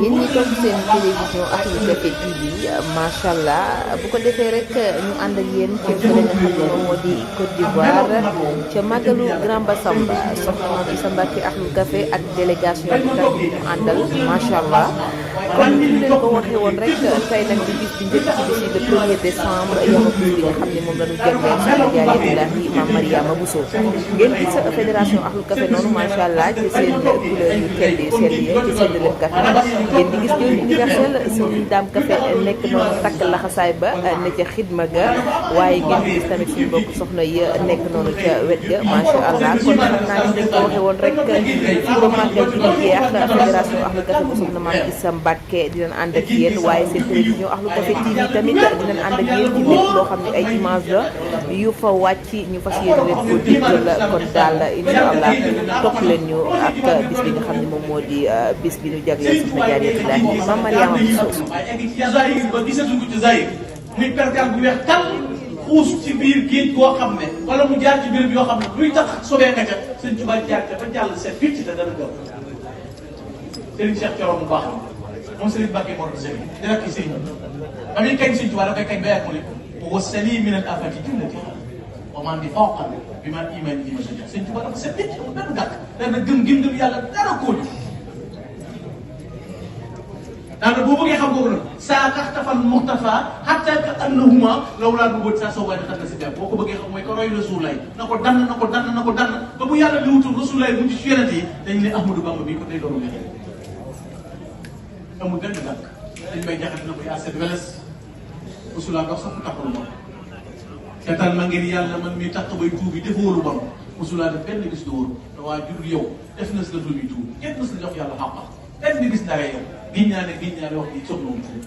yéen ñi toog seen télévision Ahlu Café TV macha allah bu ko defee rek ñu ànd ak yéen ci fële nga xam ne moom moo di Côte d'Ivoire ca màggalu Grand Bassamba soxna Mame Issa Mbacké Ahlu Café ak délégation bi tax ñu àndal macha allah comme ni ñu leen ko waxee woon rek tey nag di bis bi njëkk ci bis yi le 1er décembre yama bis bi nga xam ne moom la ñu jagleel soxna Jaaratullaahi Mame Mariama Bousso ngeen gis fédération Ahlu Café noonu macha allah ci seen couleur yu tedd seen yi ci seen leen café ngeen di gis jëwriñ universel suñu daam café nekk noonu takk laxasaay ba ne ca xidma ga waaye ngeen di gis tamit suñu bokk soxna yi nekk noonu ca wet ga macha allah kon xam naa ni dañ ko waxee woon rek fii ba màggal gi di jeex fédération Ahlu Café bu soxna Mame Issa Mbacké dinañ ànd ak yéen waaye seen télévision Ahlu Café TV tamit dinañ ànd ak yéen ci lépp loo xam ne ay image la yu fa wàcc ñu fas yéene leen ko diggal kon daal incha allah topp leen ñu ak bis bi nga xam ne moom moo di bis bi ñu jagleel soxna Jaaratullaahi Mame Mariama Bousso waaye egg ci Zaïre ba gisatuñ ko ci Zaïre muy perkal bu weex tal xuus ci biir géej goo xam ne wala mu jaar ci béréb yoo xam ne luy tax sobee nga ca sëñ Tuubaa jaar ca ba jàll seet fii ci te dana gëm Serigne Cheikh Thioro mu baax moom Serigne Mbacké moo doon Serigne dina kii Serigne ba muy kañ sëñ Tuubaa dafay kañ ba yàgg mu ne wa salim min al afati jullati wa man bi fawqan bi man iman ji ma sa jox sëñ Tuubaa dafa set nit amul benn gàkk dana gëm yàlla dara koo daanaka boo bëggee xam kooku nag saa taxtafal muxtafa hatta ka annahuma lawlaa bu bët saa soo waaye xam na si jàpp boo ko bëggee xam mooy ko roy Rasulullaay na ko dann ba bu yàlla li wutul Rasulullaay bu ci yonent yi dañu ne Ahmadou Bamba bii ko day doon wér amul benn gàkk dañ may jaxate na ko yaa seet weles Rasulullaay dox sax ku taxul moom seetaan ma ngir yàlla man mi tax bay tuubi defoo lu bon Rasulullaay def benn gis du wóor te waa jur yow def na si la lu muy tuub kenn na si la jox yàlla xam-xam benn gis dara yow giñ naa ne wax ji soxla wu tuub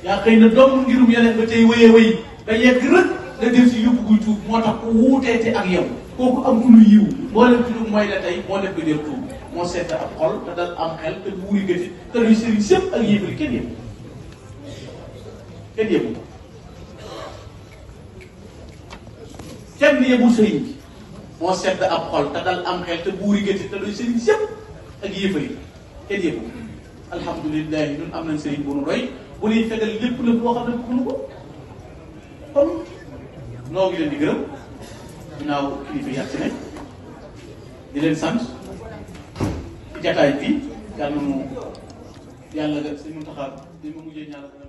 yaa xëy na doomu ngirum yeneen ba tey wéyee wéy ba yegg rek nga dem si yóbbu guy tuub moo tax ku wuuteete ak yow kooku am ku lu yiw moo leen tudd mooy la tey moo leen ko dem tuub moo seet ab xol te dal am xel te buuri gëti te luy sëriñ sëpp ak yëfari kenn yëbul sëriñ bi moo seet ab xol te dal am xel te buuri gëti te luy sëriñ sëpp ak yëfari kenn yëbul alhamdulilah ñun am nañ sëriñ bu nu roy bu ñuy fegal lépp lépp loo xam ne bëgguñu ko kon noo ngi leen di gërëm ginnaaw kilifa yi ci nekk di leen sant ci jataay bi yàlla nu yàlla nga sëñ Muntaxa di ma mujjee ñaanal